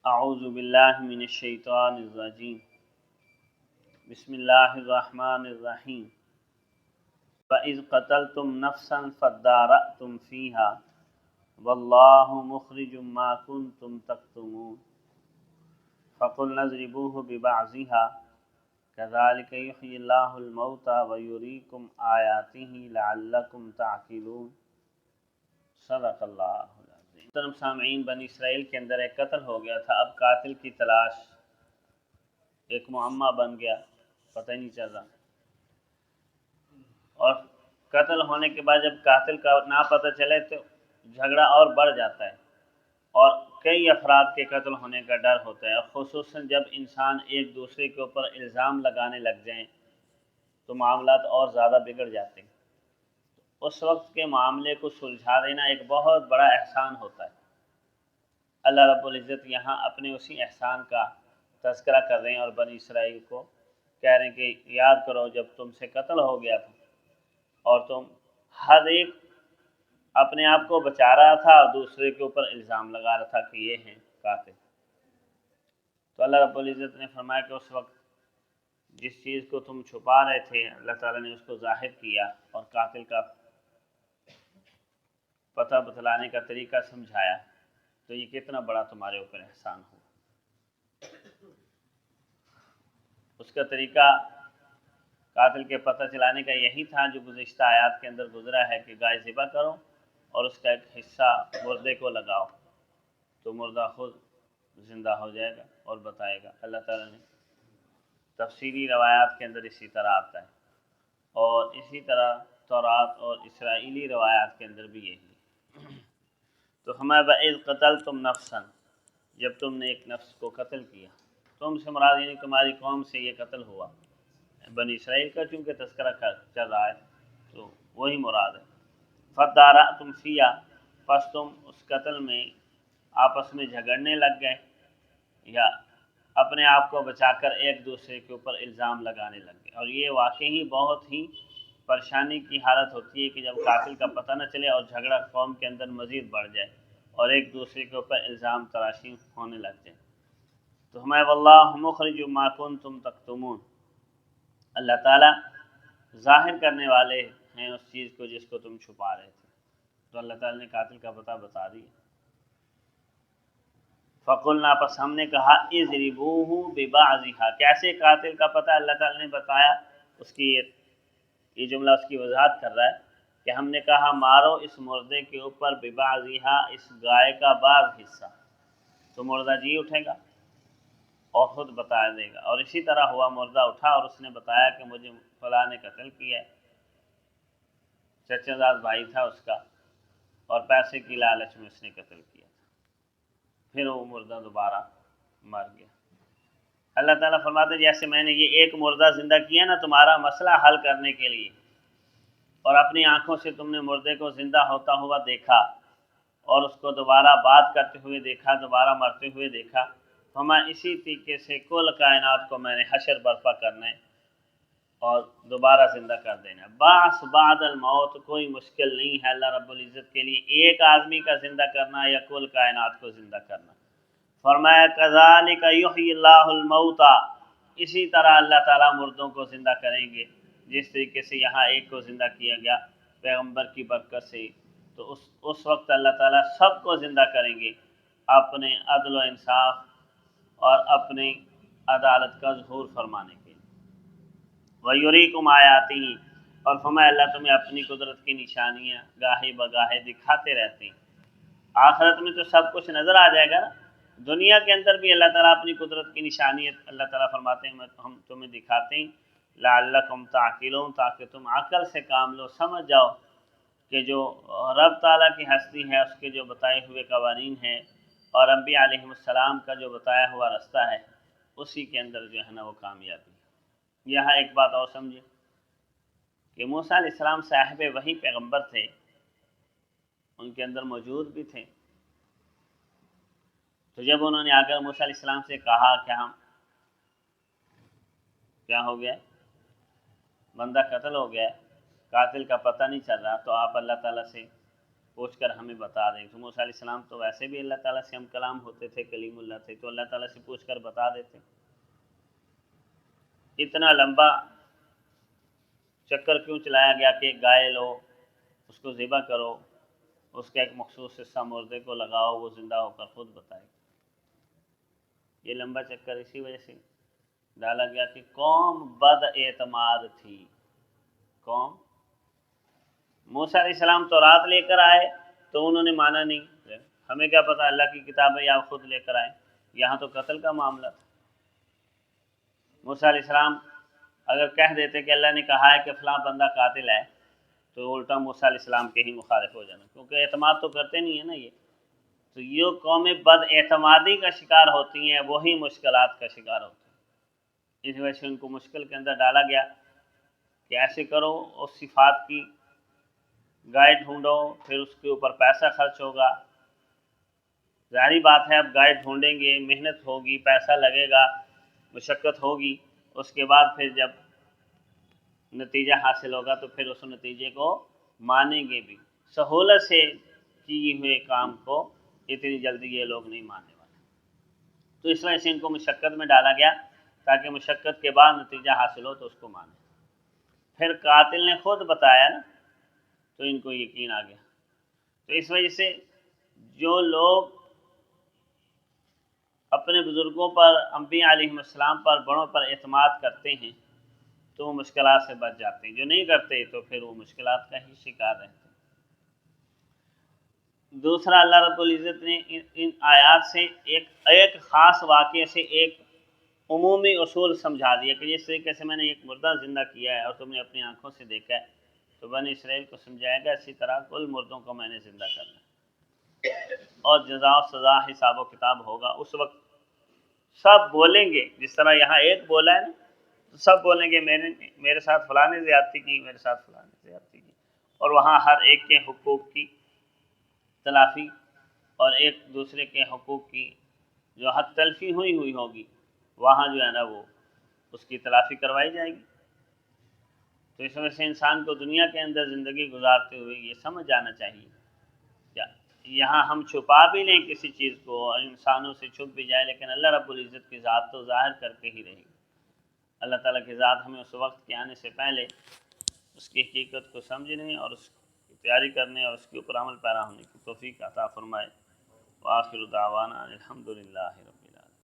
اعوذ باللہ من الشیطان الرجیم بسم اللہ الرحمن الرحیم وَإِذْ قَتَلْتُمْ نَفْسًا فَادَّارَأْتُمْ فِيهَا وَاللَّهُ مُخْرِجٌ مَا كُنْتُمْ تَكْتُمُونَ فَقُلْنَا اضْرِبُوهُ بِبَعْضِهَا كَذَلِكَ يُحْيِي اللَّهُ الْمَوْتَى وَيُرِيكُمْ آيَاتِهِ لَعَلَّكُمْ تَعْقِلُونَ صدق اللہ العظیم۔ محترم سامعین، بنی اسرائیل کے اندر ایک قتل ہو گیا تھا۔ اب قاتل کی تلاش ایک معمہ بن گیا، پتہ ہی نہیں چل رہا۔ اور قتل ہونے کے بعد جب قاتل کا نہ پتہ چلے تو جھگڑا اور بڑھ جاتا ہے اور کئی افراد کے قتل ہونے کا ڈر ہوتا ہے، اور خصوصاً جب انسان ایک دوسرے کے اوپر الزام لگانے لگ جائیں تو معاملات اور زیادہ بگڑ جاتے ہیں۔ اس وقت کے معاملے کو سلجھا دینا ایک بہت بڑا احسان ہوتا ہے۔ اللہ رب العزت یہاں اپنے اسی احسان کا تذکرہ کر رہے ہیں اور بنی اسرائیل کو کہہ رہے ہیں کہ یاد کرو جب تم سے قتل ہو گیا تھا اور تم ہر ایک اپنے آپ کو بچا رہا تھا اور دوسرے کے اوپر الزام لگا رہا تھا کہ یہ ہیں قاتل۔ تو اللہ رب العزت نے فرمایا کہ اس وقت جس چیز کو تم چھپا رہے تھے اللہ تعالیٰ نے اس کو ظاہر کیا اور قاتل کا پتہ بتلانے کا طریقہ سمجھایا، تو یہ کتنا بڑا تمہارے اوپر احسان ہو۔ اس کا طریقہ قاتل کے پتہ چلانے کا یہی تھا جو گزشتہ آیات کے اندر گزرا ہے کہ گائے ذبح کرو اور اس کا ایک حصہ مردے کو لگاؤ تو مردہ خود زندہ ہو جائے گا اور بتائے گا۔ اللہ تعالیٰ نے تفصیلی روایات کے اندر اسی طرح آتا ہے، اور اسی طرح تورات اور اسرائیلی روایات کے اندر بھی یہی۔ تو ہمیں وَإِذْ قَتَلْتُمْ نَفْسًا، جب تم نے ایک نفس کو قتل کیا، تم سے مراد یعنی تمہاری قوم سے یہ قتل ہوا، بنی اسرائیل کا چونکہ تذکرہ چل رہا ہے تو وہی مراد ہے۔ فَادَّارَأْتُمْ فِيهَا، پس تم اس قتل میں آپس میں جھگڑنے لگ گئے یا اپنے آپ کو بچا کر ایک دوسرے کے اوپر الزام لگانے لگ گئے۔ اور یہ واقعی بہت ہی پریشانی کی حالت ہوتی ہے کہ جب قاتل کا پتہ نہ چلے اور جھگڑا قوم کے اندر مزید بڑھ جائے اور ایک دوسرے کے اوپر الزام تراشی ہونے لگ جائے۔ تو ہمیں واللہ مخرج ما کنتم تکتمون، اللہ تعالیٰ ظاہر کرنے والے ہیں اس چیز کو جس کو تم چھپا رہے تھے۔ تو اللہ تعالیٰ نے قاتل کا پتہ بتا دیا۔ فقلنا، پس ہم نے کہا اضربوہ ببعضھا، کیسے قاتل کا پتہ اللہ تعالیٰ نے بتایا، اس کی یہ جملہ اس کی وضاحت کر رہا ہے کہ ہم نے کہا مارو اس مردے کے اوپر ببعضھا، اس گائے کا بعض حصہ، تو مردہ جی اٹھے گا اور خود بتا دے گا۔ اور اسی طرح ہوا، مردہ اٹھا اور اس نے بتایا کہ مجھے فلاں نے قتل کیا ہے، چچا زاد بھائی تھا اس کا اور پیسے کی لالچ میں اس نے قتل کیا تھا۔ پھر وہ مردہ دوبارہ مر گیا۔ اللہ تعالیٰ فرماتے ہیں جیسے میں نے یہ ایک مردہ زندہ کیا نا تمہارا مسئلہ حل کرنے کے لیے، اور اپنی آنکھوں سے تم نے مردے کو زندہ ہوتا ہوا دیکھا اور اس کو دوبارہ بات کرتے ہوئے دیکھا، دوبارہ مرتے ہوئے دیکھا، ہمیں اسی طریقے سے کل کائنات کو میں نے حشر برپا کرنا ہے اور دوبارہ زندہ کر دینا۔ بعث بعد الموت کوئی مشکل نہیں ہے اللہ رب العزت کے لیے، ایک آدمی کا زندہ کرنا یا کل کائنات کو زندہ کرنا۔ فرمایا کذالک یحیی اللہ الموتى، اسی طرح اللہ تعالیٰ مردوں کو زندہ کریں گے جس طریقے سے یہاں ایک کو زندہ کیا گیا پیغمبر کی برکت سے، تو اس وقت اللہ تعالیٰ سب کو زندہ کریں گے اپنے عدل و انصاف اور اپنی عدالت کا ظہور فرمانے کے لیے۔ وَيُرِيكُمْ آيَاتِهِ، اور فرمایا اللہ تمہیں اپنی قدرت کی نشانیاں گاہے بگاہے دکھاتے رہتے ہیں۔ آخرت میں تو سب کچھ نظر آ جائے گا نا، دنیا کے اندر بھی اللہ تعالیٰ اپنی قدرت کی نشانیت اللہ تعالیٰ فرماتے ہیں ہم تمہیں دکھاتے ہیں لعلکم تعقلون، تاکہ تم عقل سے کام لو، سمجھ جاؤ کہ جو رب تعالیٰ کی ہستی ہے، اس کے جو بتائے ہوئے قوانین ہیں اور انبیاء علیہ السلام کا جو بتایا ہوا رستہ ہے، اسی کے اندر جو ہے نا وہ کامیابی ہے۔ یہاں ایک بات اور سمجھے کہ موسیٰ علیہ السلام صاحب وحی پیغمبر تھے، ان کے اندر موجود بھی تھے۔ تو جب انہوں نے آ کر موسیٰ علیہ السلام سے کہا کہ ہم کیا ہو گیا، بندہ قتل ہو گیا، قاتل کا پتہ نہیں چل رہا، تو آپ اللہ تعالیٰ سے پوچھ کر ہمیں بتا دیں۔ تو موسیٰ علیہ السلام تو ویسے بھی اللہ تعالیٰ سے ہم کلام ہوتے تھے، کلیم اللہ تھے، تو اللہ تعالیٰ سے پوچھ کر بتا دیتے۔ اتنا لمبا چکر کیوں چلایا گیا کہ گائے لو، اس کو ذبح کرو، اس کا ایک مخصوص حصہ مردے کو لگاؤ، وہ زندہ ہو کر خود بتائے؟ یہ لمبا چکر اسی وجہ سے ڈالا گیا کہ قوم بد اعتماد تھی۔ قوم، موسیٰ علیہ السلام تو رات لے کر آئے تو انہوں نے مانا نہیں، ہمیں کیا پتہ اللہ کی کتاب ہے یا خود لے کر آئے، یہاں تو قتل کا معاملہ تھا۔ موسیٰ علیہ السلام اگر کہہ دیتے کہ اللہ نے کہا ہے کہ فلاں بندہ قاتل ہے، تو الٹا موسیٰ علیہ السلام کے ہی مخالف ہو جانا، کیونکہ اعتماد تو کرتے نہیں ہیں نا یہ۔ تو یہ قومیں بد اعتمادی کا شکار ہوتی ہیں، وہی مشکلات کا شکار ہوتی ہیں۔ اس وجہ سے ان کو مشکل کے اندر ڈالا گیا کہ ایسے کرو، اس صفات کی گائے ڈھونڈو، پھر اس کے اوپر پیسہ خرچ ہوگا۔ ظاہری بات ہے، اب گائے ڈھونڈیں گے، محنت ہوگی، پیسہ لگے گا، مشقت ہوگی، اس کے بعد پھر جب نتیجہ حاصل ہوگا تو پھر اس نتیجے کو مانیں گے بھی۔ سہولت سے کیے ہوئے کام کو اتنی جلدی یہ لوگ نہیں ماننے والے، تو اس وجہ سے ان کو مشقت میں ڈالا گیا تاکہ مشقت کے بعد نتیجہ حاصل ہو تو اس کو مانیں۔ پھر قاتل نے خود بتایا نا، تو ان کو یقین آ گیا۔ تو اس وجہ سے جو لوگ اپنے بزرگوں پر، انبیاء علیہ السلام پر، بڑوں پر اعتماد کرتے ہیں تو وہ مشکلات سے بچ جاتے ہیں، جو نہیں کرتے تو پھر وہ مشکلات کا ہی شکار رہتے ہیں۔ دوسرا، اللہ رب العزت نے ان آیات سے ایک خاص واقعے سے ایک عمومی اصول سمجھا دیا کہ جس طریقے سے میں نے ایک مردہ زندہ کیا ہے اور تم نے اپنی آنکھوں سے دیکھا ہے تو بنی اسرائیل کو سمجھائے گا، اسی طرح کل مردوں کو میں نے زندہ کرنا اور جزا و سزا، حساب و کتاب ہوگا۔ اس وقت سب بولیں گے، جس طرح یہاں ایک بولا ہے نا، تو سب بولیں گے میرے ساتھ فلاں نے زیادتی کی، میرے ساتھ فلاں نے زیادتی کی، اور وہاں ہر ایک کے حقوق کی تلافی اور ایک دوسرے کے حقوق کی جو حق تلفی ہوئی ہوگی، وہاں جو ہے نا وہ اس کی تلافی کروائی جائے گی۔ تو اس وجہ سے انسان کو دنیا کے اندر زندگی گزارتے ہوئے یہ سمجھ جانا چاہیے کیا یہاں ہم چھپا بھی لیں کسی چیز کو اور انسانوں سے چھپ بھی جائے، لیکن اللہ رب العزت کی ذات تو ظاہر کر کے ہی رہے گی۔ اللہ تعالیٰ کی ذات ہمیں اس وقت کے آنے سے پہلے اس کی حقیقت کو سمجھنے اور اس کی تیاری کرنے اور اس کے اوپر عمل پیرا ہونے کی توفیق عطا فرمائے۔ وآخر دعوانا الحمدللہ۔